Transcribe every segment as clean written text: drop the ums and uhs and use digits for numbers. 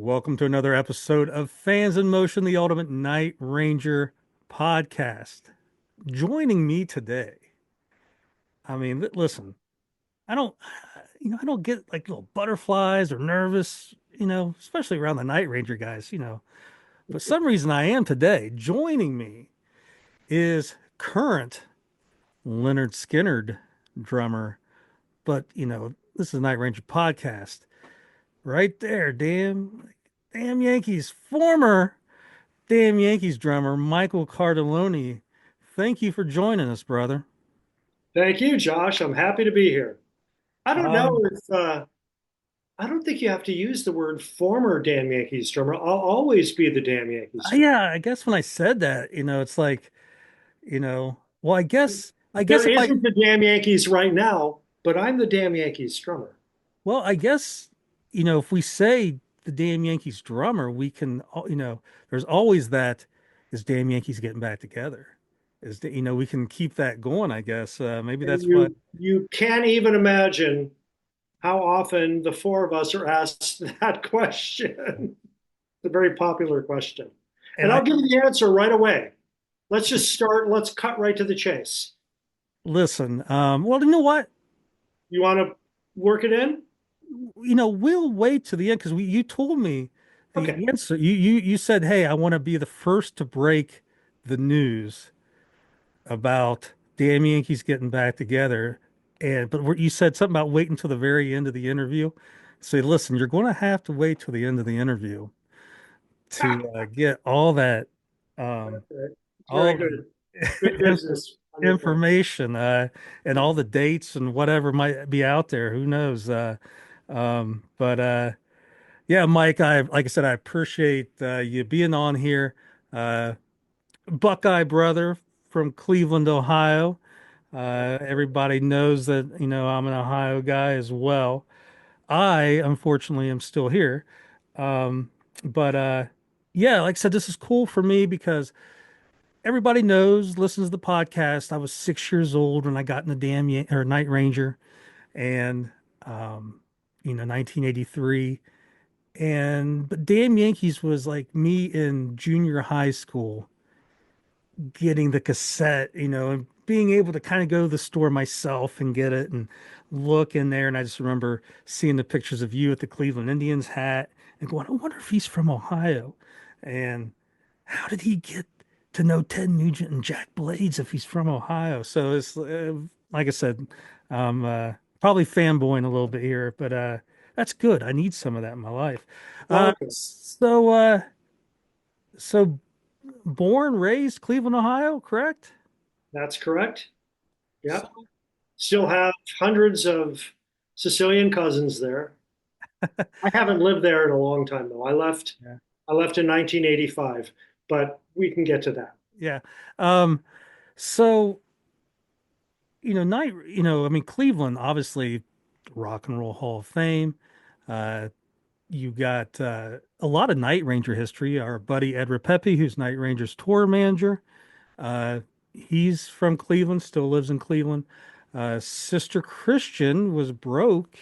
Welcome to another episode of Fans in Motion, the Ultimate Night Ranger podcast. Joining me today, listen, I don't, I don't get like little butterflies or nervous, especially around the Night Ranger guys. But some reason I am today. Joining me is current Lynyrd Skynyrd drummer, but this is a Night Ranger podcast. Right there, damn Yankees, former Damn Yankees drummer Michael Cartellone. Thank you for joining us, brother. Thank you, Josh. I'm happy to be here. I don't know Um, if I don't think you have to use the word former Damn Yankees drummer. I'll always be the Damn Yankees drummer. yeah, I guess when I said that, it's like, well, I guess There if I, isn't the Damn Yankees right now, but I'm the Damn Yankees drummer. well, I guess, if we say the Damn Yankees drummer, we can, there's always that is Damn Yankees getting back together. We can keep that going, I guess. Maybe And that's what, you can't even imagine how often the four of us are asked that question. It's a very popular question. and And I I'll give you the answer right away. Let's just start. Let's cut right to the chase. listen. Well, you know what? You want to work it in? We'll wait to the end because you told me the Okay. answer. You said, "Hey, I want to be the first to break the news about damn Yankees getting back together." You said something about waiting until the very end of the interview. So listen, you're going to have to wait till the end of the interview to get um, It's very all the good. Good business on your part. information and all the dates and whatever might be out there. Who knows? But Yeah, Mike, like I said, I appreciate you being on here. Uh, Buckeye brother from Cleveland, Ohio. Everybody knows that, I'm an Ohio guy as well. I, unfortunately, am still here. Um, but Yeah, like I said, this is cool for me because everybody knows, listens to the podcast. I was 6 years old when I got in the or Night Ranger and, um, 1983. But Damn Yankees was like me in junior high school, getting the cassette, and being able to kind of go to the store myself and get it and look in there. And I just remember seeing the pictures of you at the Cleveland Indians hat and going, I wonder if he's from Ohio. And how did he get to know Ted Nugent and Jack Blades if he's from Ohio? So it's like I said, I'm probably fanboying a little bit here, but that's good. I need some of that in my life. Uh, Okay, so, uh, so born, raised Cleveland, Ohio, correct? that's correct. So, Yep. Still have hundreds of Sicilian cousins there. I haven't lived there in a long time though. yeah, I left in 1985, but we can get to that. yeah. Um, so Cleveland, obviously, Rock and Roll Hall of Fame. Uh, you got a lot of Night Ranger history. Our buddy Ed Repepe, who's Night Ranger's tour manager, uh, he's from Cleveland, still lives in Cleveland. Sister Christian was broke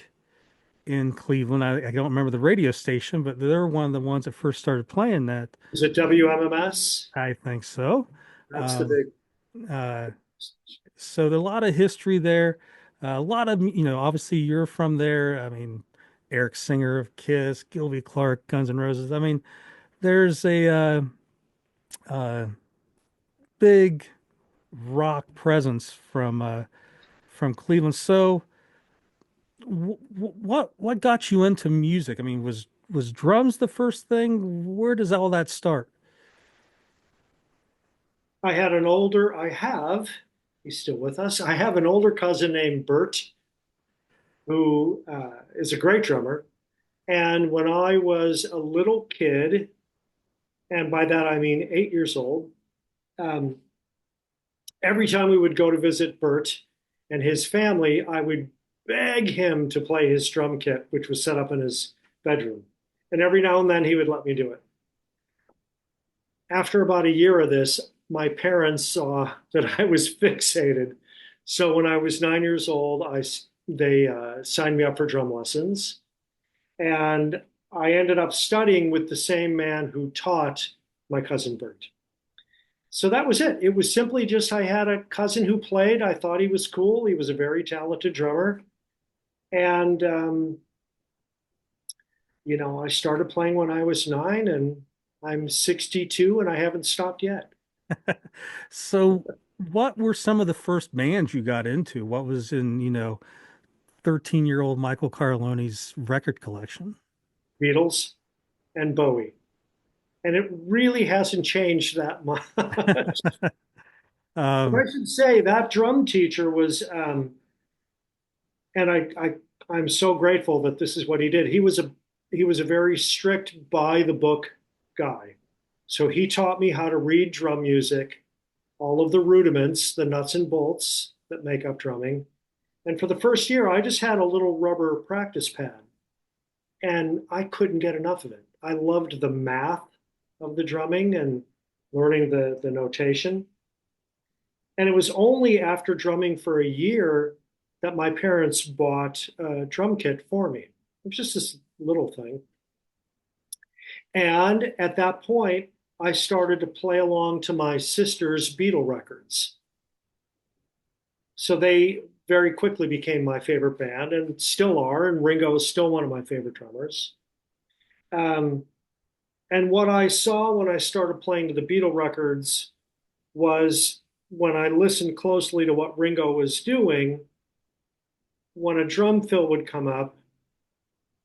in Cleveland. I don't remember the radio station, but they're one of the ones that first started playing that. Is it WMMS? I think so. That's the Um, big. uh, so there's a lot of history there. A lot of, obviously you're from there. I mean, Eric Singer of Kiss, Gilby Clarke, Guns N' Roses. I mean, there's a uh, big rock presence from Cleveland. So, what got you into music? I mean, was drums the first thing? Where does all that start? I have, he's still with us. I have an older cousin named Bert who is a great drummer. And when I was a little kid, and by that I mean 8 years old, um, every time we would go to visit Bert and his family, I would beg him to play his drum kit, which was set up in his bedroom. And every now and then he would let me do it. After about a year of this, my parents saw that I was fixated. So when I was 9 years old, they signed me up for drum lessons. And I ended up studying with the same man who taught my cousin Bert. So that was it. It was simply just I had a cousin who played. I thought he was cool. He was a very talented drummer. And, I started playing when I was 9, and I'm 62 and I haven't stopped yet. So, what were some of the first bands you got into? What was in, 13-year-old Michael Cartellone's record collection? Beatles and Bowie. And it really hasn't changed that much. Um, I should say that drum teacher was, and I'm so grateful that this is what he did. He was a very strict by the book guy. So he taught me how to read drum music, all of the rudiments, the nuts and bolts that make up drumming. And for the first year, I just had a little rubber practice pad, and I couldn't get enough of it. I loved the math of the drumming and learning the notation. And it was only after drumming for a year that my parents bought a drum kit for me. It was just this little thing. And at that point, I started to play along to my sister's Beatle records. So they very quickly became my favorite band and still are. And Ringo is still one of my favorite drummers. Um, and what I saw when I started playing to the Beatle records was when I listened closely to what Ringo was doing, when a drum fill would come up,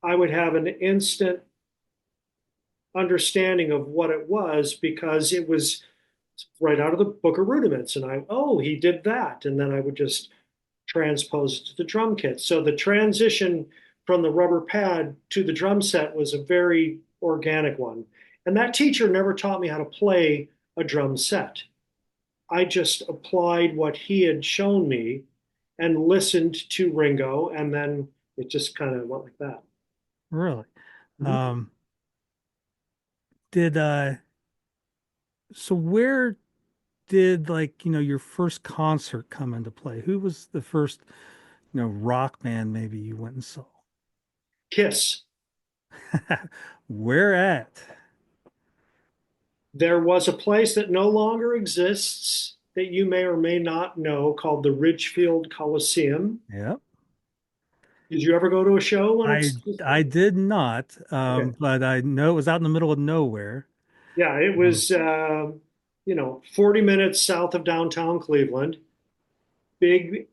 I would have an instant understanding of what it was because it was right out of the book of rudiments. And he did that. And then I would just transpose it to the drum kit. So the transition from the rubber pad to the drum set was a very organic one. And that teacher never taught me how to play a drum set. I just applied what he had shown me and listened to Ringo, and then it just kind of went like that. really? Mhm. Um, did so where did your first concert come into play? Who was the first, rock band maybe you went and saw? Kiss. Where at? There was a place that no longer exists that you may or may not know called the Ridgefield Coliseum. Yep. Did you ever go to a show when I it's I did not, okay? but I know it was out in the middle of nowhere. Yeah, it Um, was 40 minutes south of downtown Cleveland. Big,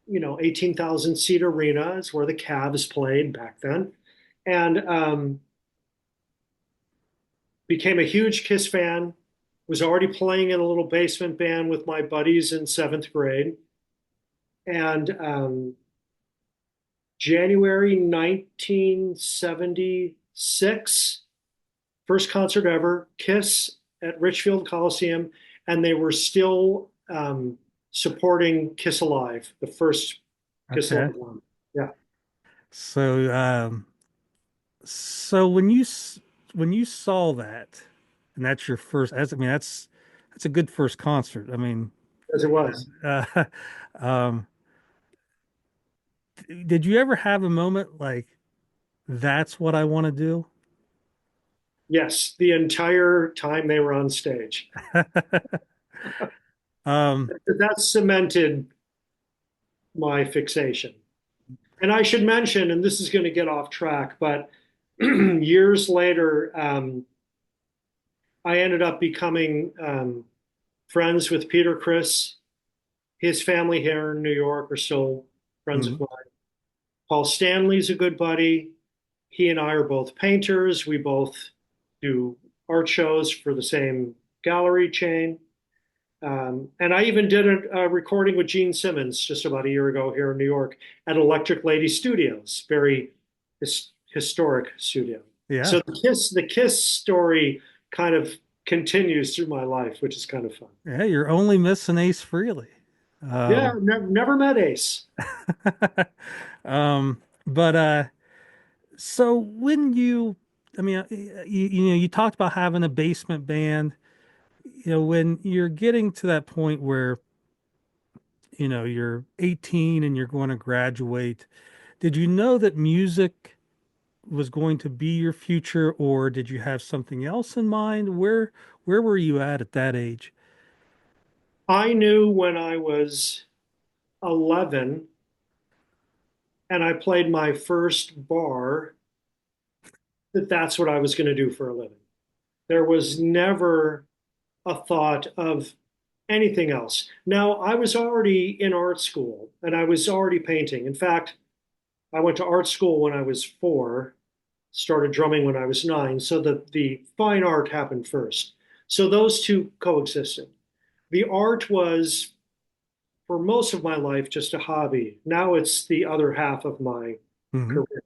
18,000 seat arena is where the Cavs played back then. And became a huge Kiss fan. Was already playing in a little basement band with my buddies in seventh grade. And January 1976, first concert ever, Kiss at Richfield Coliseum, and they were still supporting Kiss Alive, the first Kiss okay. Alive one. Yeah. So so when you saw that, and that's your first, I mean that's a good first concert. I mean, As it was. uh, um, did you ever have a moment like that's what I want to do? Yes, the entire time they were on stage. Um, That cemented my fixation. And I should mention, and this is going to get off track, but years later, I ended up becoming friends with Peter Criss. His family here in New York are still friends of mhm. mine. Paul Stanley's a good buddy. He and I are both painters. We both do art shows for the same gallery chain. And I even did a recording with Gene Simmons just about a year ago here in New York at Electric Lady Studios, very historic studio. Yeah. So the Kiss story kind of continues through my life, which is kind of fun. Yeah, you're only missing Ace Frehley. Yeah, Um, never met Ace. but so when I mean, you talked about having a basement band. When you're getting to that point where, you're 18 and you're going to graduate, did you know that music was going to be your future, or did you have something else in mind? Where were you at that age? I knew when I was 11 and I played my first bar that that's what I was going to do for a living. There was never a thought of anything else. Now, I was already in art school and I was already painting. In fact, I went to art school when I was 4, started drumming when I was 9. So the fine art happened first. So those two coexisted. The art was, for most of my life, just a hobby. Now it's the other half of my Hmm. career.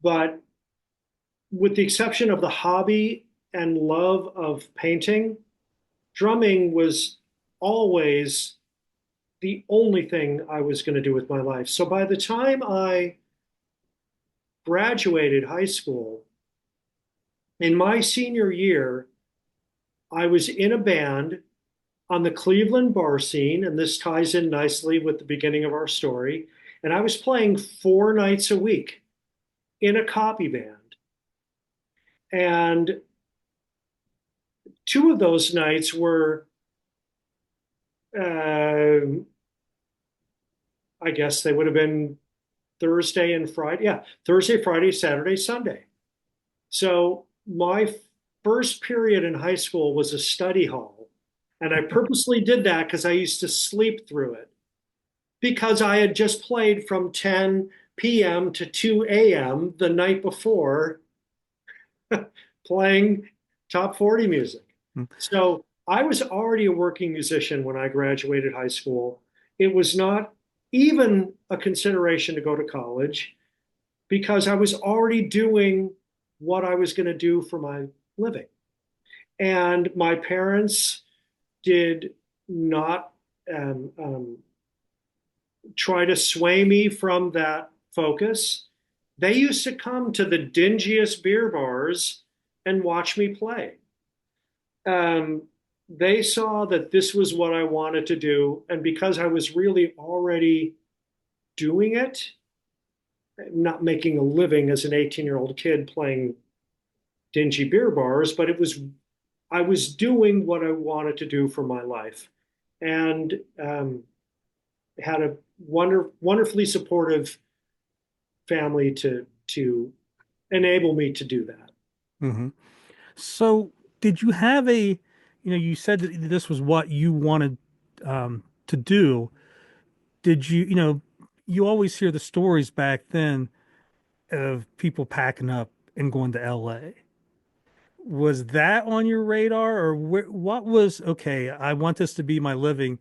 But with the exception of the hobby and love of painting, drumming was always the only thing I was going to do with my life. So by the time I graduated high school, in my senior year, I was in a band on the Cleveland bar scene, and this ties in nicely with the beginning of our story. And I was playing 4 nights a week in a copy band. And 2 of those nights were, uh, I guess they would have been Thursday and Friday. Yeah, Thursday, Friday, Saturday, Sunday. So my first period in high school was a study hall. And I purposely did that because I used to sleep through it because I had just played from 10 p.m. to 2 a.m. the night before playing top 40 music. So I was already a working musician when I graduated high school. It was not even a consideration to go to college because I was already doing what I was going to do for my living. And my parents did not try to sway me from that focus. They used to come to the dingiest beer bars and watch me play. Um, they saw that this was what I wanted to do. And because I was really already doing it, not making a living as an 18-year-old kid playing dingy beer bars, but I was doing what I wanted to do for my life, and had a wonderfully supportive family to enable me to do that. Hmm. So, did you have you said that this was what you wanted to do. Did you always hear the stories back then of people packing up and going to LA. Was that on your radar, or what was, okay, I want this to be my living?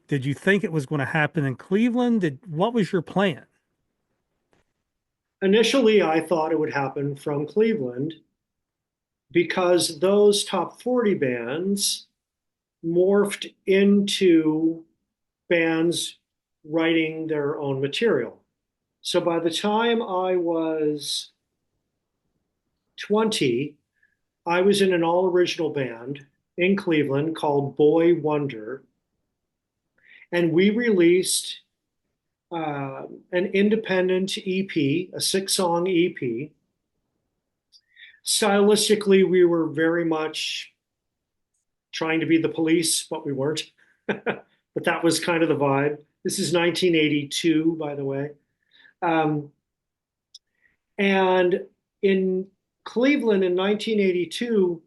Did you think it was going to happen in Cleveland? What was your plan? Initially, I thought it would happen from Cleveland because those top 40 bands morphed into bands writing their own material. So by the time I was 20, I was in an all original band in Cleveland called Boy Wonder. And we released an independent EP, a 6-song EP. Stylistically, we were very much trying to be the Police, but we weren't. But that was kind of the vibe. This is 1982, by the way. Um, and in Cleveland in 1982,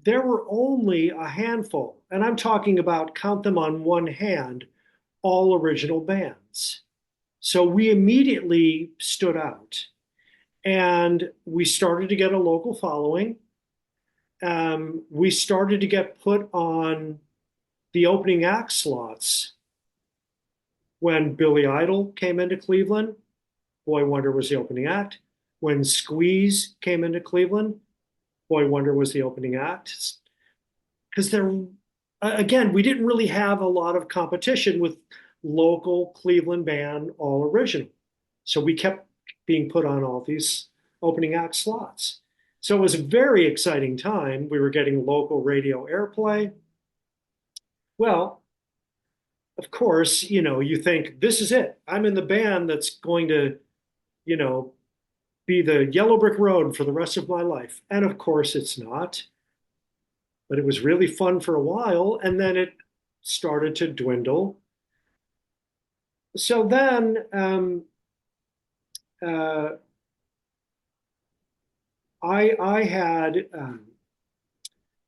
there were only a handful, and I'm talking about count them on one hand, all original bands. So we immediately stood out and we started to get a local following. We started to get put on the opening act slots when Billy Idol came into Cleveland. Boy Wonder was the opening act. When Squeeze came into Cleveland, Boy Wonder was the opening act. Because again, we didn't really have a lot of competition with local Cleveland band all original. So we kept being put on all these opening act slots. So it was a very exciting time. We were getting local radio airplay. Well, of course, you think this is it. I'm in the band that's going to, you know, be the yellow brick road for the rest of my life. And of course, it's not, but it was really fun for a while. And then it started to dwindle. So then uh, I had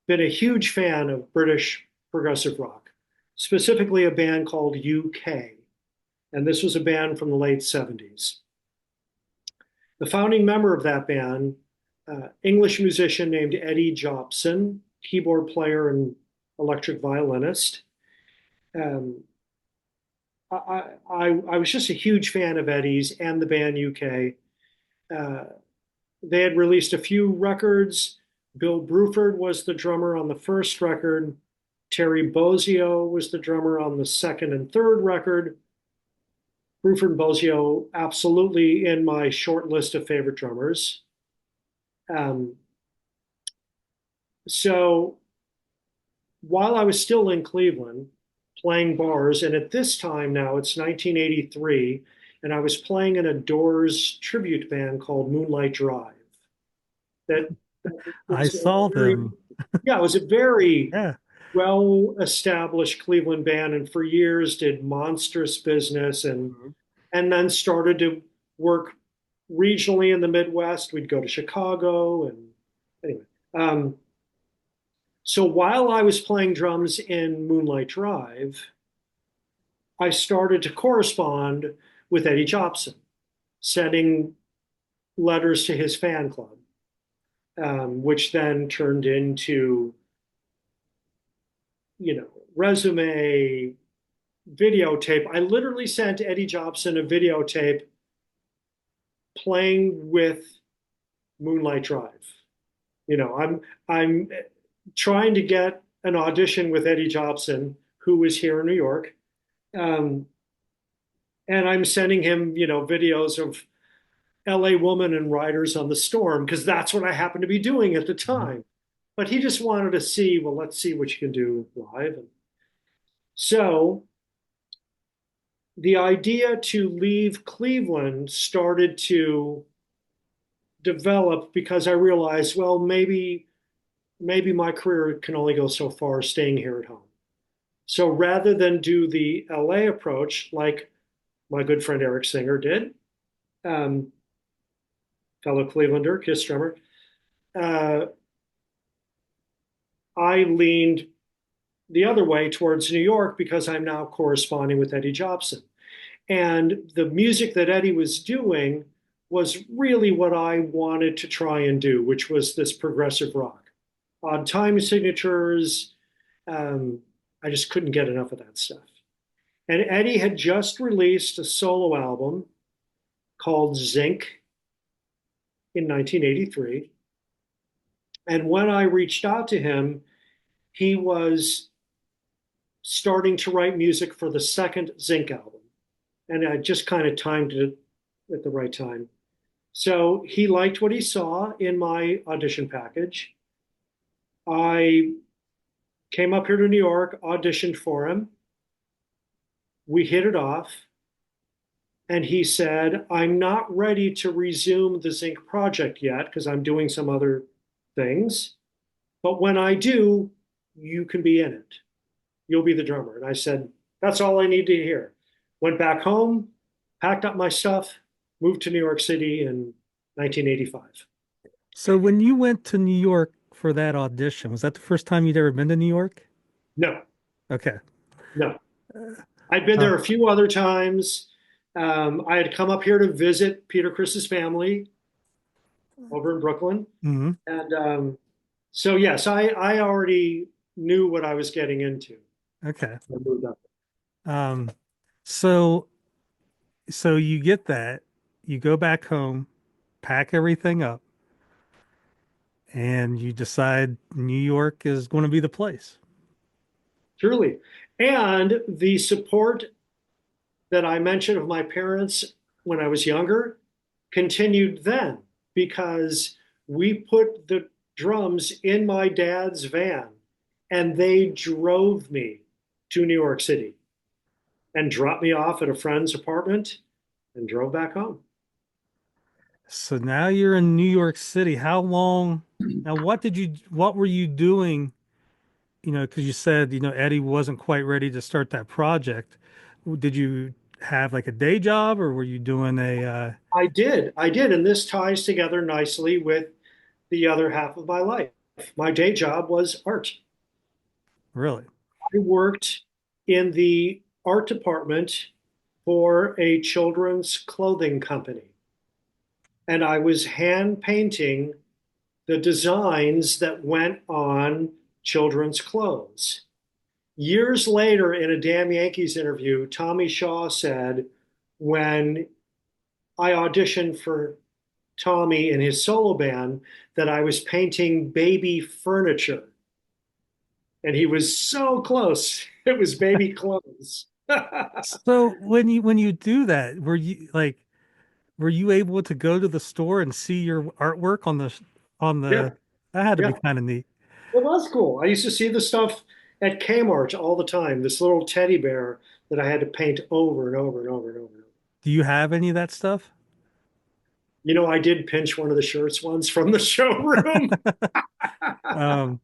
been a huge fan of British progressive rock, specifically a band called UK. And this was a band from the late 70s. The founding member of that band, English musician named Eddie Jobson, keyboard player and electric violinist. Um, I was just a huge fan of Eddie's and the band UK. Uh, they had released a few records. Bill Bruford was the drummer on the first record. Terry Bozzio was the drummer on the second and third record. Bruford and Bozzio absolutely in my short list of favorite drummers. Um, so while I was still in Cleveland playing bars, and at this time now it's 1983, and I was playing in a Doors tribute band called Moonlight Drive. That I was saw a very, them. yeah, it was a very Yeah. well established Cleveland band, and for years did monstrous business, and then started to work regionally in the Midwest. We'd go to Chicago, and anyway. Um, so while I was playing drums in Moonlight Drive, I started to correspond with Eddie Jobson, sending letters to his fan club, which then turned into, resume, videotape. I literally sent Eddie Jobson a videotape playing with Moonlight Drive. I'm trying to get an audition with Eddie Jobson, who is here in New York, um, and I'm sending him, videos of L.A. Woman and Riders on the Storm because that's what I happened to be doing at the Mhm. time. But he just wanted to see, well, let's see what you can do live. And so the idea to leave Cleveland started to develop because I realized, well, maybe my career can only go so far staying here at home. So rather than do the LA approach like my good friend Eric Singer did, um, fellow Clevelander, Kiss drummer, uh, I leaned the other way towards New York because I'm now corresponding with Eddie Jobson. And the music that Eddie was doing was really what I wanted to try and do, which was this progressive rock. Odd time signatures. Um, I just couldn't get enough of that stuff. And Eddie had just released a solo album called Zinc in 1983. And when I reached out to him, he was starting to write music for the second Zinc album. And I just kind of timed it at the right time. So he liked what he saw in my audition package. I came up here to New York, auditioned for him. We hit it off. And he said, I'm not ready to resume the Zinc project yet because I'm doing some other things. But when I do, you can be in it. You'll be the drummer. And I said, that's all I need to hear. Went back home, packed up my stuff, moved to New York City in 1985. So when you went to New York for that audition, was that the first time you'd ever been to New York? No, Okay. no. I'd been Uh, there a few other times. I had come up here to visit Peter Chris's family over in Brooklyn. mhm. And so, yes, I already knew what I was getting into. Okay. I moved up. Um, so so you get that, you go back home, pack everything up, and you decide New York is going to be the place. Truly. And the support that I mentioned of my parents when I was younger continued then because we put the drums in my dad's van and they drove me to New York City and dropped me off at a friend's apartment and drove back home. So now you're in New York City. How long? Now, what were you doing? Because you said, Eddie wasn't quite ready to start that project. Did you have like a day job or were you doing I did, and this ties together nicely with the other half of my life. My day job was art. really? I worked in the art department for a children's clothing company, and I was hand painting the designs that went on children's clothes. Years later, in a Damn Yankees interview, Tommy Shaw said, when I auditioned for Tommy and his solo band, that I was painting baby furniture. And he was so close. It was baby clothes. So when you do that, were you able to go to the store and see your artwork on Yeah, the that had to be yeah. kind of neat. It was cool. I used to see the stuff at Kmart all the time, this little teddy bear that I had to paint over and over and over and over and over. Do you have any of that stuff? I did pinch one of the shirts once from the showroom. Um,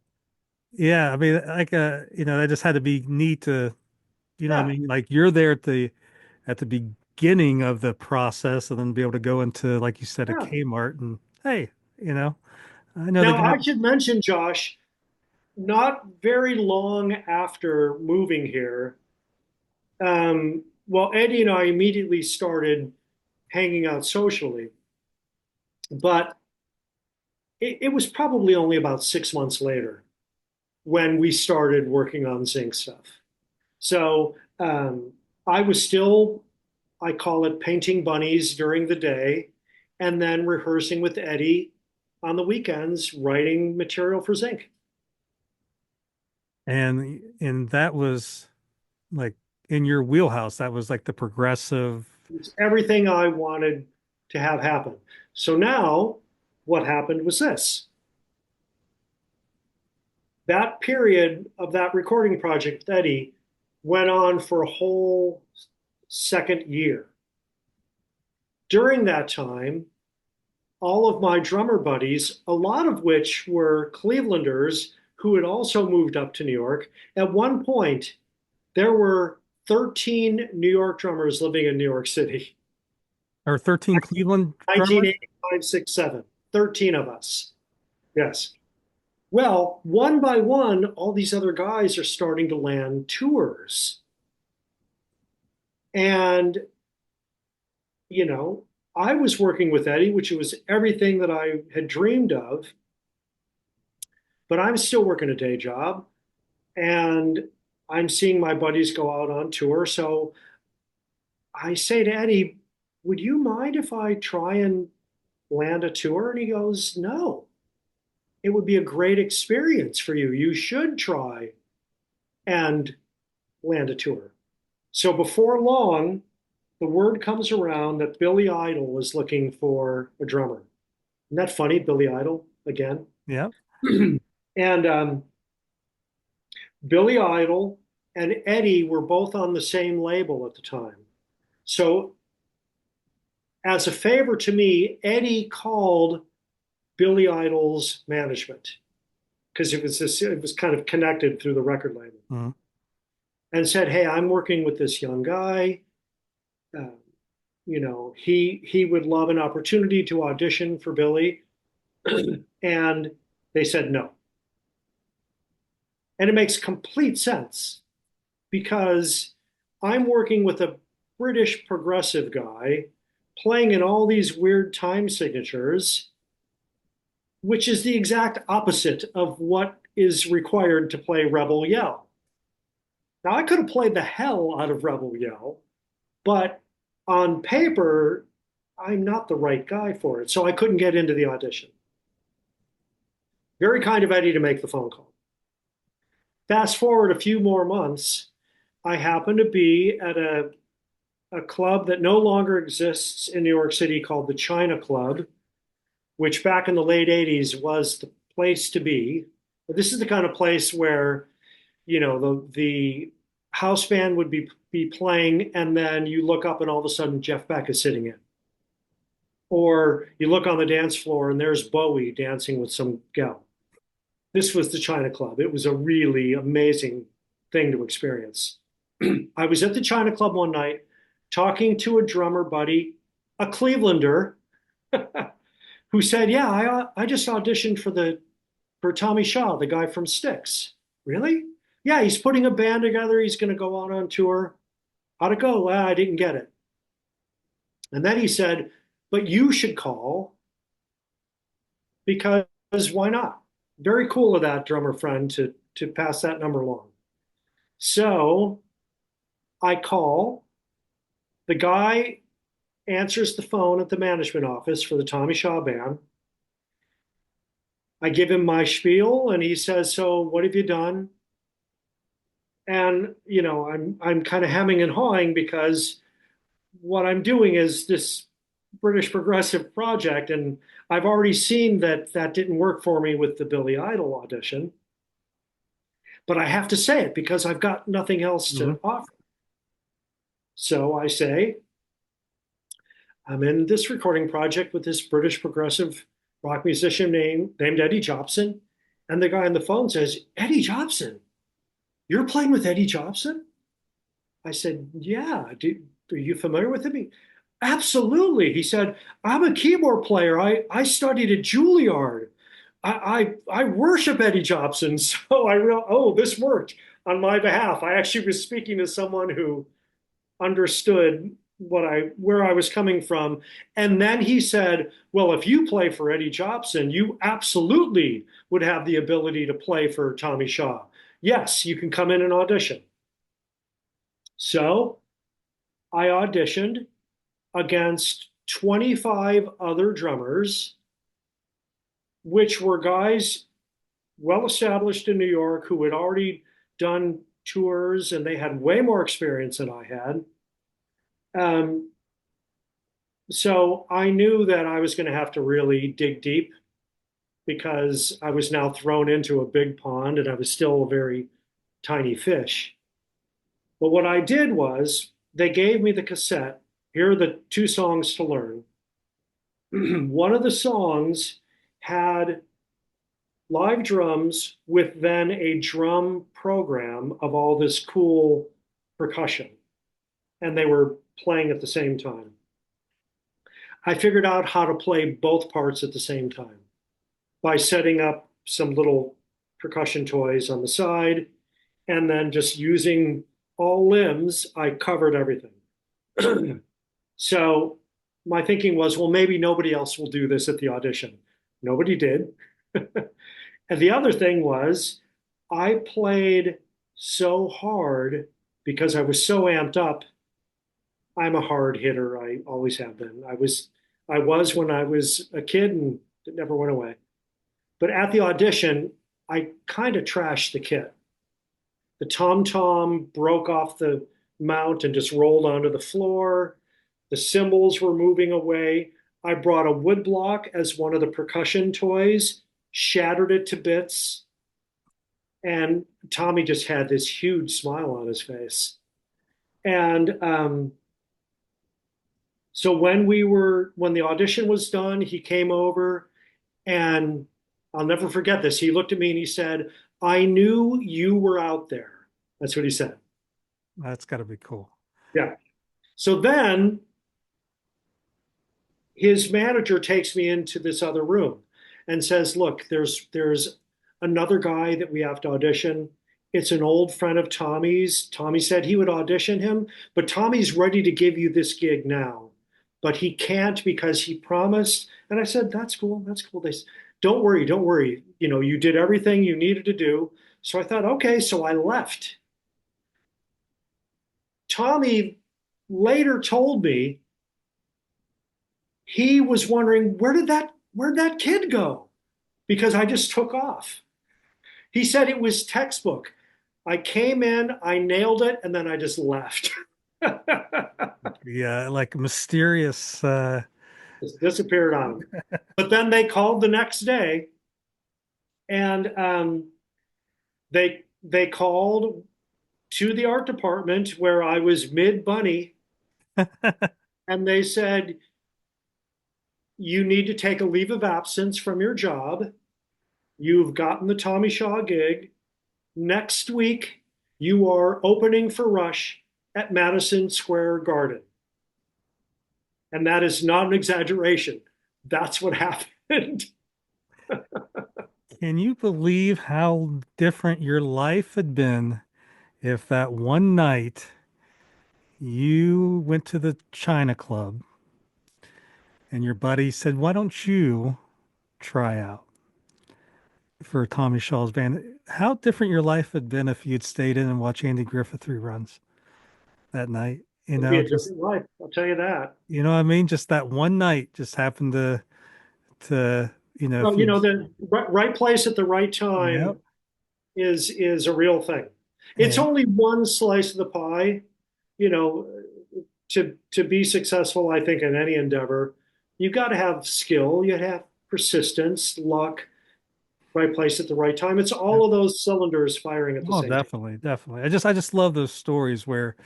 yeah, I mean, that just had to be neat to, what I Yeah, mean, like you're there at the beginning of the process, and then be able to go into, like you said, a yeah. Kmart and hey, I know they Now, got. I should mention, Josh, not very long after moving here, well, Eddie and I immediately started hanging out socially, but it was probably only about 6 months later when we started working on Zinc stuff. So I was still, I call it painting bunnies during the day, and then rehearsing with Eddie on the weekends, writing material for Zinc. And that was like in your wheelhouse. That was like the progressive. It's everything I wanted to have happen. So now, what happened was this: that period of that recording project with Eddie went on for a whole second year. During that time, all of my drummer buddies, a lot of which were Clevelanders who had also moved up to New York. At one point, there were 13 New York drummers living in New York City. Or 13 Cleveland drummers? 1985, 6, 7. 13 of us. Yes. Well, one by one, all these other guys are starting to land tours. And, you know, I was working with Eddie, which was everything that I had dreamed of, but I'm still working a day job and I'm seeing my buddies go out on tour. So I say to Eddie, would you mind if I try and land a tour? And he goes, no, it would be a great experience for you. You should try and land a tour. So before long, the word comes around that Billy Idol is looking for a drummer. Isn't that funny? Billy Idol again. Yeah. And Billy Idol and Eddie were both on the same label at the time. So, as a favor to me, Eddie called Billy Idol's management because it was kind of connected through the record label, Mhm. and said, "Hey, I'm working with this young guy. Uh, he would love an opportunity to audition for Billy." And they said no. And it makes complete sense because I'm working with a British progressive guy playing in all these weird time signatures, which is the exact opposite of what is required to play Rebel Yell. Now, I could have played the hell out of Rebel Yell, but on paper, I'm not the right guy for it. So I couldn't get into the audition. Very kind of Eddie to make the phone call. Fast forward a few more months, I happen to be at a club that no longer exists in New York City called the China Club, which back in the late 80s was the place to be. This is the kind of place where, the house band would be playing, and then you look up and all of a sudden Jeff Beck is sitting in. Or you look on the dance floor and there's Bowie dancing with some gal. This was the China Club. It was a really amazing thing to experience. I was at the China Club one night talking to a drummer buddy, a Clevelander, who said, "Yeah, I just auditioned for Tommy Shaw, the guy from Styx." Really? Yeah, he's putting a band together. He's going to go on tour. How'd it go? Well, I didn't get it. And then he said, "But you should call because why not?" Very cool of that drummer friend to pass that number along. So I call. The guy answers the phone at the management office for the Tommy Shaw band. I give him my spiel and he says, "So what have you done?" And I'm kind of hemming and hawing because what I'm doing is this British progressive project, and I've already seen that that didn't work for me with the Billy Idol audition. But I have to say it because I've got nothing else Mhm. to offer. So I say, I'm in this recording project with this British progressive rock musician named Eddie Jobson. And the guy on the phone says, "Eddie Jobson? You're playing with Eddie Jobson?" I said, "Yeah. Are you familiar with him?" "Absolutely." He said, "I'm a keyboard player. I studied at Juilliard. I worship Eddie Jobson." So I realized, oh, this worked on my behalf. I actually was speaking to someone who understood where I was coming from. And then he said, "Well, if you play for Eddie Jobson, you absolutely would have the ability to play for Tommy Shaw. Yes, you can come in and audition." So I auditioned against 25 other drummers, which were guys well established in New York who had already done tours and they had way more experience than I had. Um, so I knew that I was going to have to really dig deep because I was now thrown into a big pond and I was still a very tiny fish. But what I did was they gave me the cassette. Here are the two songs to learn. One of the songs had live drums with then a drum program of all this cool percussion, and they were playing at the same time. I figured out how to play both parts at the same time by setting up some little percussion toys on the side and then just using all limbs. I covered everything. So my thinking was, well, maybe nobody else will do this at the audition. Nobody did. And the other thing was, I played so hard because I was so amped up. I'm a hard hitter. I always have been. I was when I was a kid, and it never went away. But at the audition, I kind of trashed the kit. The tom tom broke off the mount and just rolled onto the floor. The cymbals were moving away. I brought a wood block as one of the percussion toys, shattered it to bits, and Tommy just had this huge smile on his face. And so when the audition was done, he came over and I'll never forget this. He looked at me and he said, "I knew you were out there." That's what he said. That's got to be cool. Yeah. So then his manager takes me into this other room and says, "Look, there's another guy that we have to audition. It's an old friend of Tommy's. Tommy said he would audition him, but Tommy's ready to give you this gig now, but he can't because he promised." And I said, "That's cool. That's cool." They said, "Don't worry, don't worry. You did everything you needed to do." So I thought, okay, so I left. Tommy later told me he was wondering, where'd that kid go? Because I just took off. He said it was textbook. I came in, I nailed it, and then I just left. Yeah, like mysterious. Just disappeared on him. But then they called the next day, and they called to the art department where I was mid bunny, and they said, you need to take a leave of absence from your job. You've gotten the Tommy Shaw gig. Next week, you are opening for Rush at Madison Square Garden. And that is not an exaggeration. That's what happened. Can you believe how different your life had been if that one night you went to the China Club and your buddy said, "Why don't you try out for Tommy Shaw's band?" How different your life had been if you'd stayed in and watched Andy Griffith reruns that night. It would be a different life, I'll tell you that. What I mean? Just that one night just happened to, if Well, you, the right place at the right yep. time is a real thing. It's And only one slice of the pie, you know, to be successful, I think, in any endeavor, you've got to have skill, you have persistence, luck, right place at the right time. It's all of those cylinders firing at the oh, same time. definitely, definitely. I just love those stories where,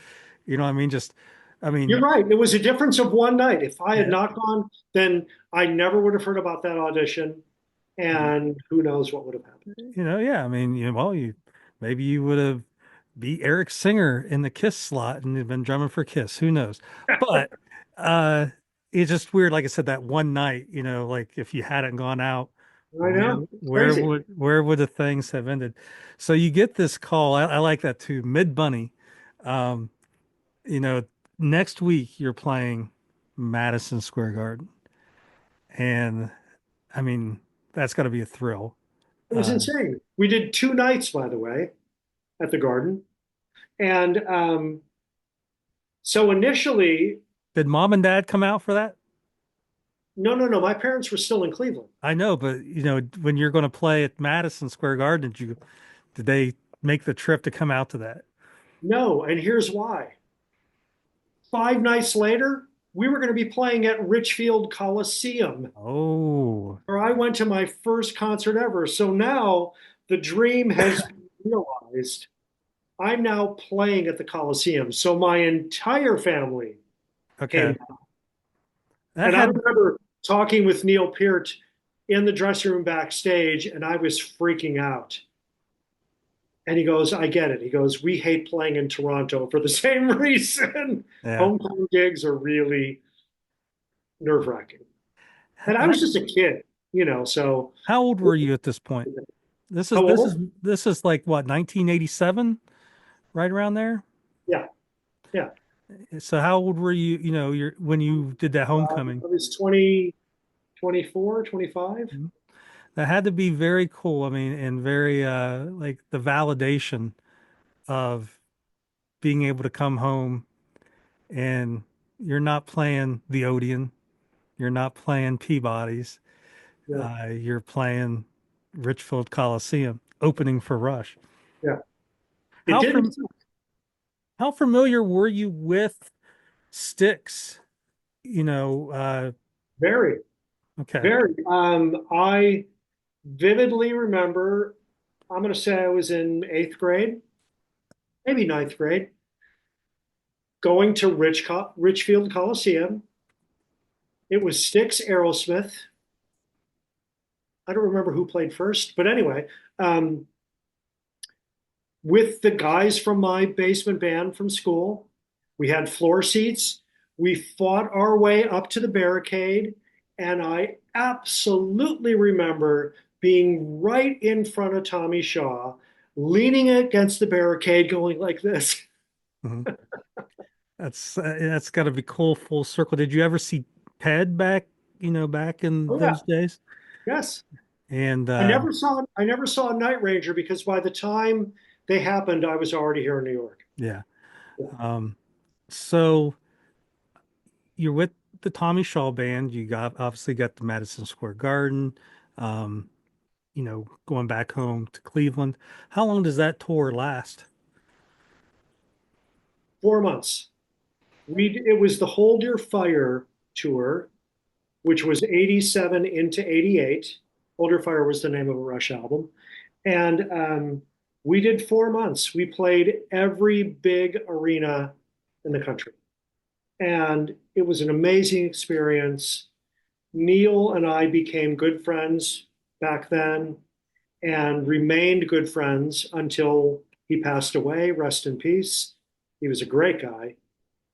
what I mean, just, I You're mean, right. It was a difference of one night. If I had yeah. not gone, then I never would have heard about that audition, and who knows what would have happened. Yeah, I mean, well, maybe you would have beat Eric Singer in the Kiss slot and you've been drumming for Kiss. Who knows? But uh it's just weird, like I said, that one night, like if you hadn't gone out, I where know. It's where crazy. would where would the things have ended? So you get this call. I like that too. Mid Bunny. Um, you know, next week you're playing Madison Square Garden. And I mean, that's gotta be a thrill. It was insane. We did 2 nights, by the way, at the Garden. And so initially, Did mom and dad come out for that? no, no, no. My parents were still in Cleveland. I know, but when you're going to play at Madison Square Garden, did they make the trip to come out to that? No, and here's why. 5 nights later, we were going to be playing at Richfield Coliseum, Oh, where I went to my first concert ever. So now the dream has been realized. I'm now playing at the Coliseum. So my entire family okay. came. That And I had, remember talking with Neil Peart in the dressing room backstage, and I was freaking out. And he goes, I get it. He goes, we hate playing in Toronto for the same reason. yeah. Hometown gigs are really nerve wracking. And I That, was just a kid, so how old were you at this point? This is how this is old? this is like what, 1987, right around there. Yeah, yeah. So how old were you, when you did that homecoming? I was 20, 24, 25. Mhm. That had to be very cool. I mean, and very like the validation of being able to come home and you're not playing the Odeon, you're not playing Peabody's, Yeah, you're playing Richfield Coliseum, opening for Rush. yeah. It How didn't. from how familiar were you with Styx? Very, Okay. very. I vividly remember, I'm going to say I was in 8th grade, maybe ninth grade, going to Richfield Coliseum. It was Styx, Aerosmith. I don't remember who played first, but anyway, um, with the guys from my basement band from school, we had floor seats. We fought our way up to the barricade, and I absolutely remember being right in front of Tommy Shaw, leaning against the barricade, going like this. Mhm. That's got to be cool, full circle. Did you ever see Ted back in Oh yeah, those days? yes. And I never saw Night Ranger because by the time they happened, I was already here in New York. yeah. Um, so you're with the Tommy Shaw band. You obviously got the Madison Square Garden. Um, going back home to Cleveland. How long does that tour last? 4 months. It was the Hold Your Fire tour, which was 87 into 88. Hold Your Fire was the name of a Rush album. And we did 4 months. We played every big arena in the country. And it was an amazing experience. Neil and I became good friends back then and remained good friends until he passed away. Rest in peace. He was a great guy.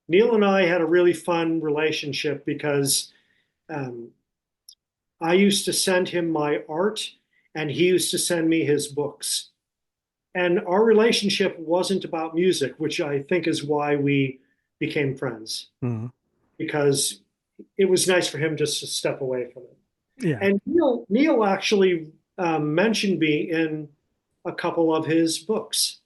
Neil and I had a really fun relationship because um, I used to send him my art and he used to send me his books. And our relationship wasn't about music, which I think is why we became friends, Mhm. because it was nice for him just to step away from it. Yeah, And Neil actually mentioned me in a couple of his books,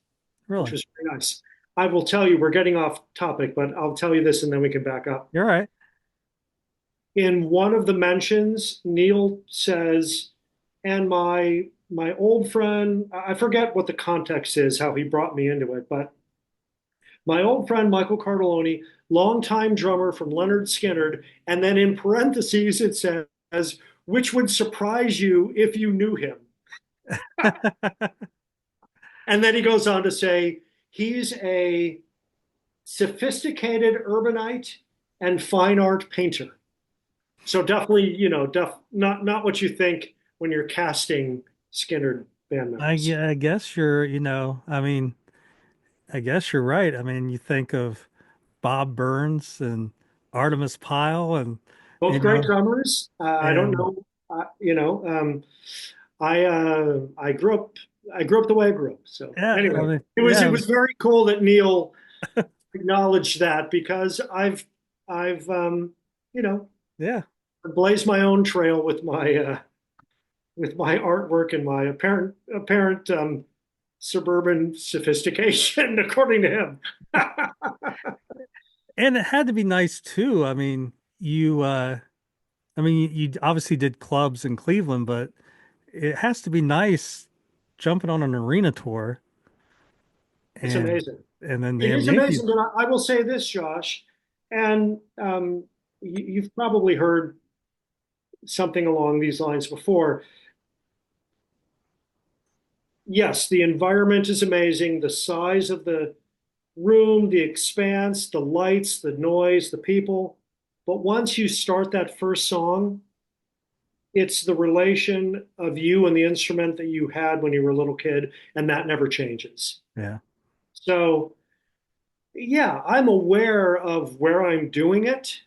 which really. was very nice. I will tell you, we're getting off topic, but I'll tell you this and then we can back up. You're right. In one of the mentions, Neil says, and my old friend, I forget what the context is, how he brought me into it, but my old friend Michael Cartellone, longtime drummer from Lynyrd Skynyrd, and then in parentheses it says, which would surprise you if you knew him. And then he goes on to say, he's a sophisticated urbanite and fine art painter. So definitely, not what you think when you're casting Skynyrd band members. I guess I mean, I guess you're right. I mean, you think of Bob Burns and Artemis Pyle and, Both you great know, drummers. I don't and know, I grew up the way I grew up. So yeah, I anyway, mean, it was very cool that Neil acknowledged that because I've you know yeah. blazed my own trail with my artwork and my apparent suburban sophistication, according to him. And it had to be nice too. I mean, you obviously did clubs in Cleveland, but it has to be nice jumping on an arena tour It's and amazing. then It damn is Yankees. amazing, and I will say this, Josh, and you've probably heard something along these lines before. Yes, the environment is amazing. The size of the room, the expanse, the lights, the noise, the people. But once you start that first song, it's the relation of you and the instrument that you had when you were a little kid, and that never changes. Yeah. So, yeah, I'm aware of where I'm doing it,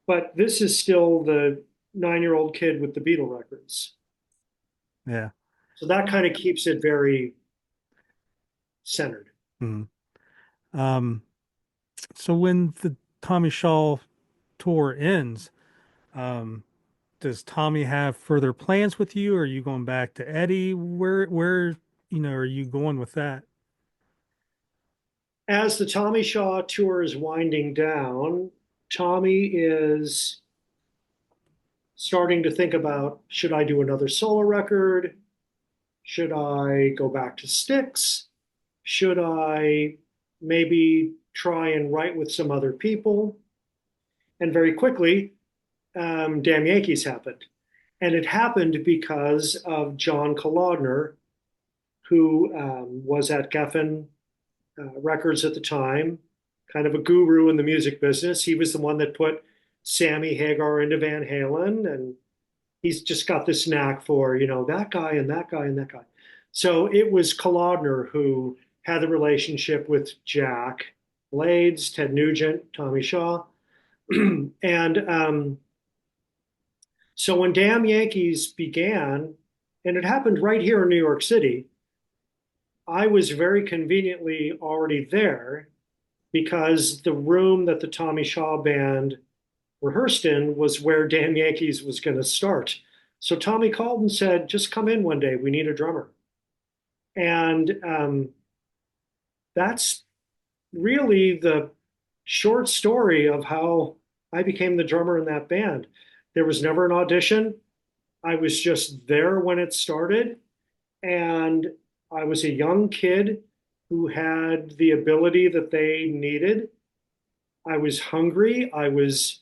but this is still the 9-year-old kid with the Beatle records. Yeah. So that kind of keeps it very centered. Mhm. Um, so when the Tommy Shaw tour ends, um, does Tommy have further plans with you? Or are you going back to Eddie? Are you going with that? As the Tommy Shaw tour is winding down, Tommy is starting to think about, should I do another solo record? Should I go back to Styx? Should I maybe try and write with some other people? And very quickly, Damn Yankees happened. And it happened because of John Kalodner, who was at Geffen Records at the time, kind of a guru in the music business. He was the one that put Sammy Hagar into Van Halen, and he's just got this knack for, that guy and that guy and that guy. So it was Kalodner who had the relationship with Jack Blades, Ted Nugent, Tommy Shaw. And so when Damn Yankees began, and it happened right here in New York City, I was very conveniently already there because the room that the Tommy Shaw band rehearsed in was where Damn Yankees was going to start. So Tommy called and said, just come in one day. We need a drummer. And that's really the short story of how I became the drummer in that band. There was never an audition. I was just there when it started. And I was a young kid who had the ability that they needed. I was hungry. I was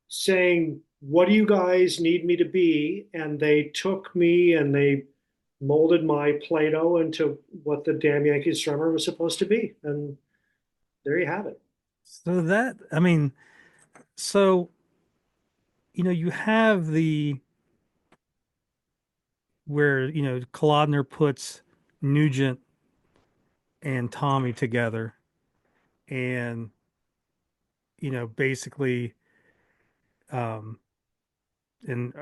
saying, what do you guys need me to be? And they took me and they molded my Play-Doh into what the Damn Yankees drummer was supposed to be. And there you have it. So that, I mean, So, you have the where, Kolodner puts Nugent and Tommy together and, basically, um, and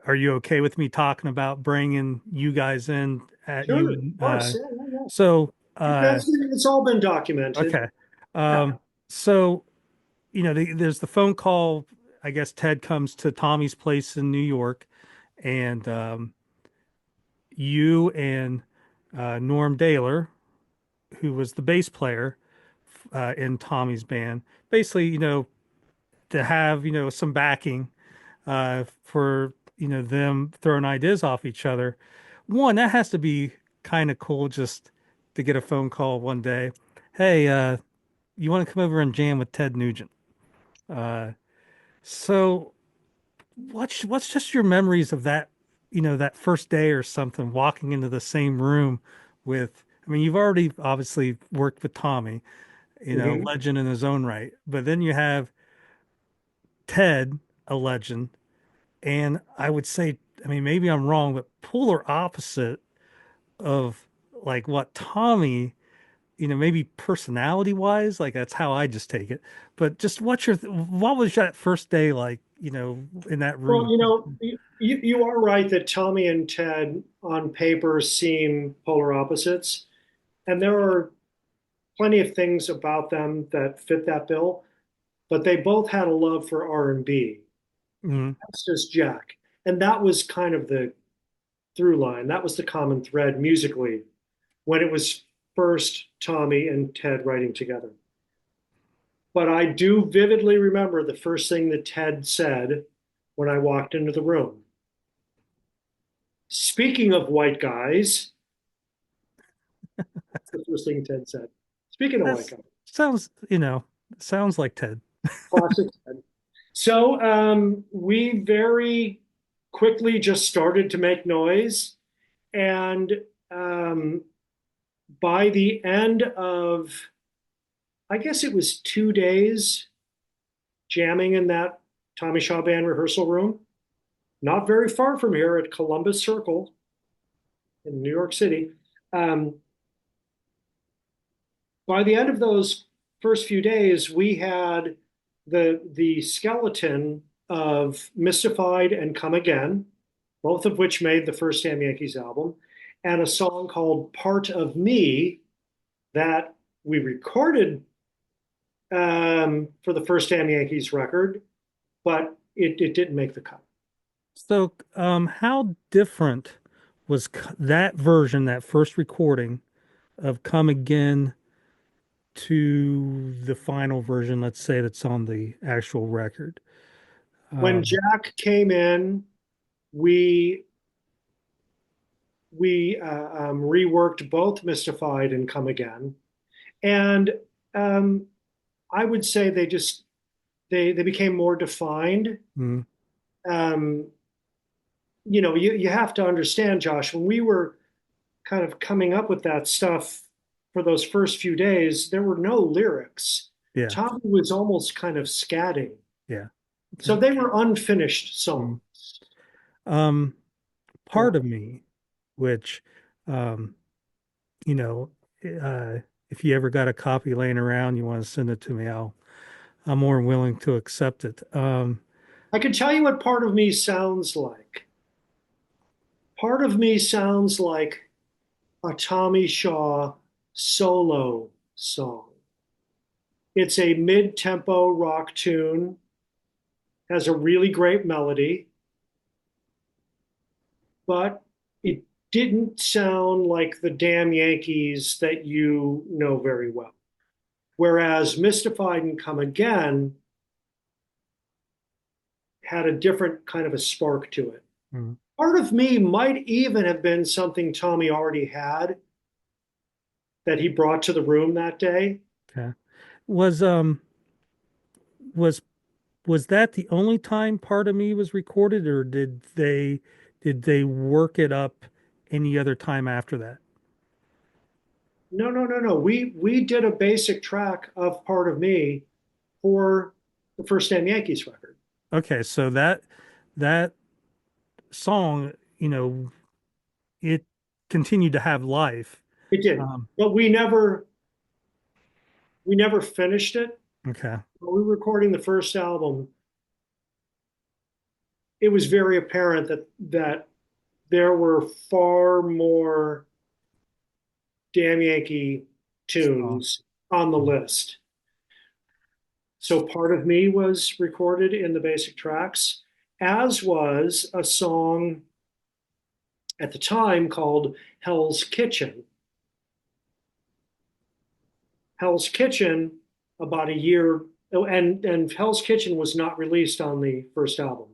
are you okay with me talking about bringing you guys in at Sure, you? of course. Yeah, yeah, yeah. So, It's all been documented. okay. Yeah. So, there's the phone call. I guess Ted comes to Tommy's place in New York, and you and Norm Daler, who was the bass player in Tommy's band, basically, to have, some backing for, them throwing ideas off each other. One, that has to be kind of cool just to get a phone call one day. Hey, you want to come over and jam with Ted Nugent? Uh, so what's just your memories of that, that first day or something, walking into the same room with, I mean, you've already obviously worked with Tommy, Hmm. legend in his own right, but then you have Ted, a legend, and I would say, I mean, maybe I'm wrong, but polar opposite of like what Tommy, maybe personality wise, like that's how I just take it. But just what was that first day like, in that Well, room? you are right that Tommy and Ted on paper seem polar opposites, and there are plenty of things about them that fit that bill, but they both had a love for R&B. Mhm. That's just Jack. And that was kind of the through line. That was the common thread musically when it was first Tommy and Ted writing together. But I do vividly remember the first thing that Ted said when I walked into the room. Speaking of white guys, that's the first thing Ted said. Speaking of white That's guys, sounds, sounds like Ted. classic Ted. So we very quickly just started to make noise. And um, by the end of, I guess it was 2 days jamming in that Tommy Shaw Band rehearsal room, not very far from here at Columbus Circle in New York City. Um, by the end of those first few days, we had the skeleton of Mystified and Come Again, both of which made the first Damn Yankees album, and a song called Part of Me that we recorded for the first Damn Yankees record, but it didn't make the cut. So, how different was that version, that first recording of Come Again to the final version, let's say that's on the actual record? When Um, Jack came in, we we reworked both Mystified and Come Again, and um, I would say they became more defined. mm, Um, you have to understand, Josh, when we were kind of coming up with that stuff for those first few days, there were no lyrics. yeah, Tommy was almost kind of scatting. yeah. So they were unfinished Mm. songs. Um, Yeah. Part of me, which, um, you know, uh, if you ever got a copy laying around, you want to send it to me, I'm more willing to accept it. I can tell you what part of me sounds like. Part of me sounds like a Tommy Shaw solo song. It's a mid-tempo rock tune, has a really great melody, but it didn't sound like the Damn Yankees that you know very well. Whereas Mystified and Come Again had a different kind of a spark to it. mm, Part of me might even have been something Tommy already had that he brought to the room that day. okay. Was was was that the only time Part of Me was recorded, or did they work it up any other time after that? No, no, no, no. We did a basic track of Part of Me for. the first Damn Yankees record. Okay, so that song, it continued to have life. It did, Um, but we never finished it. okay. When we were recording the first album, it was very apparent that there were far more Damn Yankee So, tunes on the list. So Part of Me was recorded in the basic tracks, as was a song at the time called Hell's Kitchen. Hell's Kitchen, about a year, oh, and Hell's Kitchen was not released on the first album.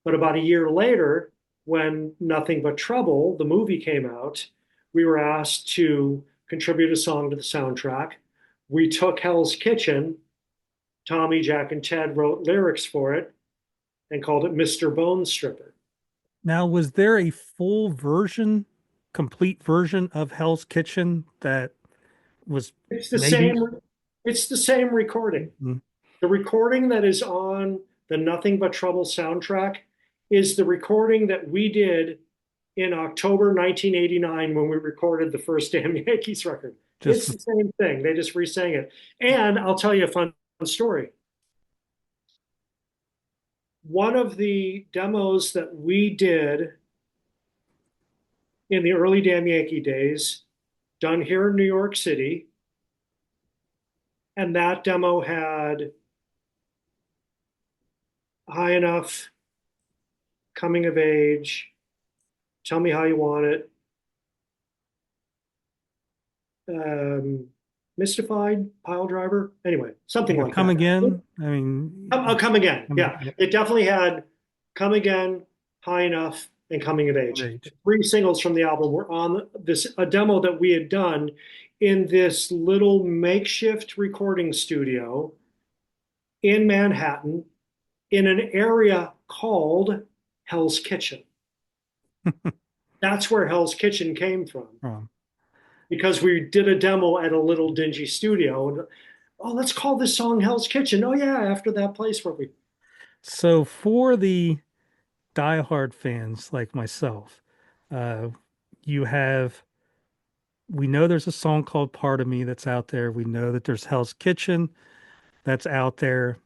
But about a year later, when Nothing But Trouble, the movie, came out, we were asked to contribute a song to the soundtrack. We took Hell's Kitchen. Tommy, Jack, and Ted wrote lyrics for it and called it Mr. Bone Stripper. now, was there a full version, complete version of Hell's Kitchen that was It's the maybe? same. It's the same recording. Mhm. The recording that is on the Nothing But Trouble soundtrack is the recording that we did in October 1989 when we recorded the first Damn Yankees record. Just It's the same thing. They just re-sang it. And I'll tell you a fun story. One of the demos that we did in the early Damn Yankee days, done here in New York City, and that demo had High Enough, Coming of Age, Tell Me How You Want It, Mystified, Pile Driver, anyway, something yeah, like come that. again. I mean, Come Again. come, Yeah, yeah, it definitely had Come Again, High Enough, and Coming of of Age. age. Three singles from the album were on this a demo that we had done in this little makeshift recording studio in Manhattan in an area called Hell's Kitchen. That's where Hell's Kitchen came from Um, because we did a demo at a little dingy studio. And oh, let's call this song Hell's Kitchen. Oh yeah, after that place where we. so for the diehard fans like myself, uh, you have we know there's a song called Part of Me that's out there. We know that there's Hell's Kitchen that's out there.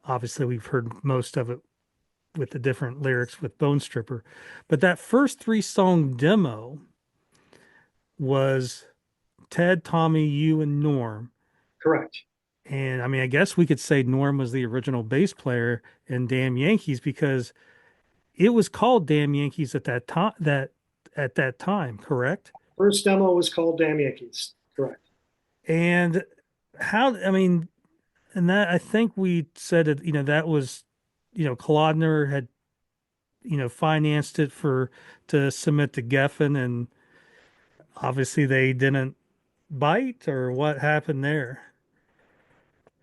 Obviously, we've heard most of it with the different lyrics with Bone Stripper. But that first three song demo was Ted, Tommy, you, and Norm. Correct. And I mean, I guess we could say Norm was the original bass player in Damn Yankees because it was called Damn Yankees at that time, correct? First demo was called Damn Yankees. Correct. And how, I mean, and that I think we said it, that was, Kolodner had, financed it for to submit to Geffen, and obviously they didn't bite, or what happened there?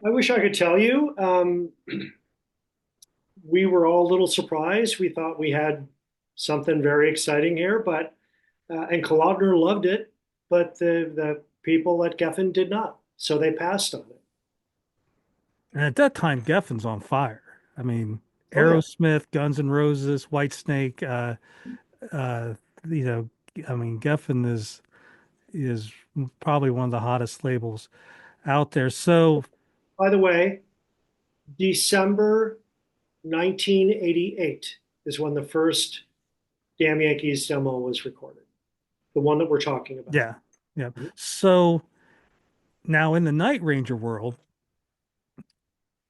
I wish I could tell you. We were all a little surprised. We thought we had something very exciting here, but and Kolodner loved it, but the people at Geffen did not, so they passed on it. And at that time, Geffen's on fire. I mean, Oh yeah. Aerosmith, Guns N' Roses, Whitesnake, uh, you know, I mean, Geffen is probably one of the hottest labels out there. So By the way, December 1988 is when the first Damn Yankees demo was recorded, the one that we're talking about. yeah, yeah. So now in the Night Ranger world,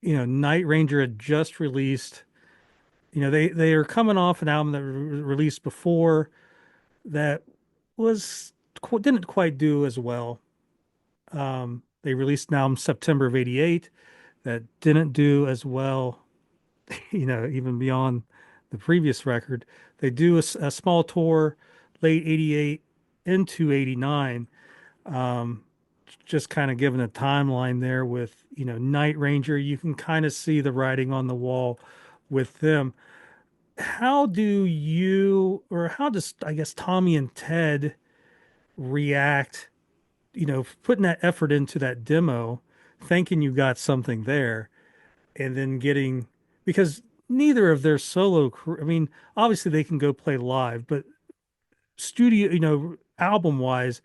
Night Ranger had just released. They are coming off an album that released before that was didn't quite do as well. They released an album September of '88 that didn't do as well, even beyond the previous record. They do a small tour late '88 into '89, just kind of given a timeline there with, Night Ranger. You can kind of see the writing on the wall with them. How do you, or how does, I guess, Tommy and Ted react, putting that effort into that demo, thinking you got something there? and then getting, because neither of their solo I mean, obviously they can go play live, but studio, album wise,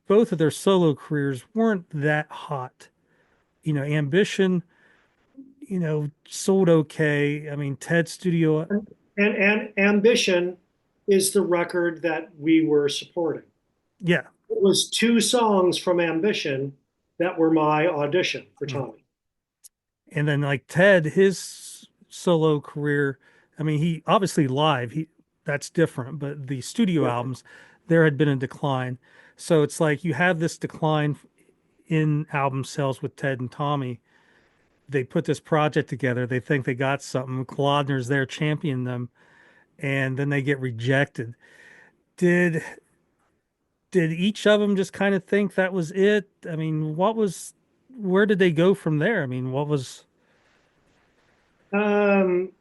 both of their solo careers weren't that hot. Ambition, sold okay. I mean, Ted Studio, And Ambition is the record that we were supporting. yeah. It was two songs from Ambition that were my audition for Mm. Tommy. And then like Ted, his solo career, I mean, he obviously live, that's different, but the studio Yeah. albums, there had been a decline. So it's like you have this decline in album sales with Ted and Tommy. They put this project together. They think they got something. Klodner's there championing them, and then they get rejected. Did did each of them just kind of think that was it? I mean, where did they go from there? I mean, what was, Um,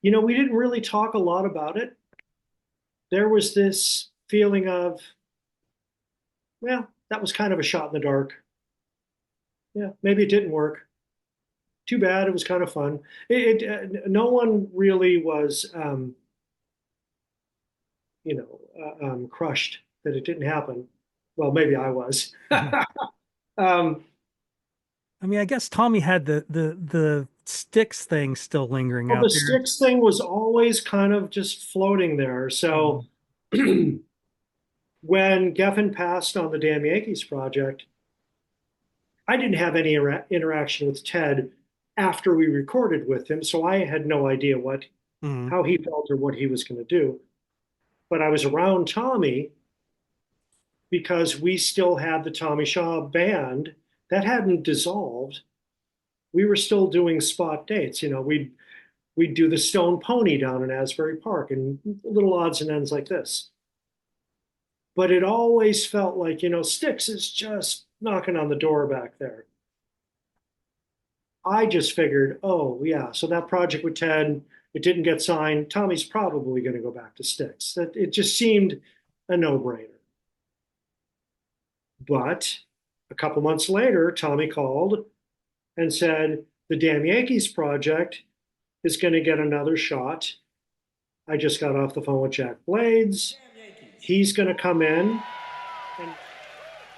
we didn't really talk a lot about it. There was this feeling of, well, that was kind of a shot in the dark. Yeah, maybe it didn't work. Too bad. It was kind of fun. No one really was, crushed that it didn't happen. Well, maybe I was. um, I mean, I guess Tommy had the Styx thing still lingering well, out the there. Styx thing was always kind of just floating there. So Mhm. when Geffen passed on the Damn Yankees project, I didn't have any interaction with Ted after we recorded with him, so I had no idea Mhm. how he felt or what he was going to do. But I was around Tommy because we still had the Tommy Shaw band that hadn't dissolved. We were still doing spot dates. We'd do the Stone Pony down in Asbury Park and little odds and ends like this. But it always felt like, Styx is just knocking on the door back there. I just figured, oh yeah, so that project with Ted, it didn't get signed. Tommy's probably going to go back to Styx. That it just seemed a no-brainer. But a couple months later, Tommy called and said the Damn Yankees project is going to get another shot. I just got off the phone with Jack Blades. Damn Yankees. He's going to come in and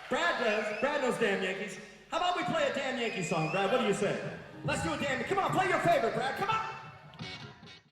Brad does. Brad knows Damn Yankees. How about we play a Damn Yankee song, Brad? What do you say? Let's do a damn. Come on, play your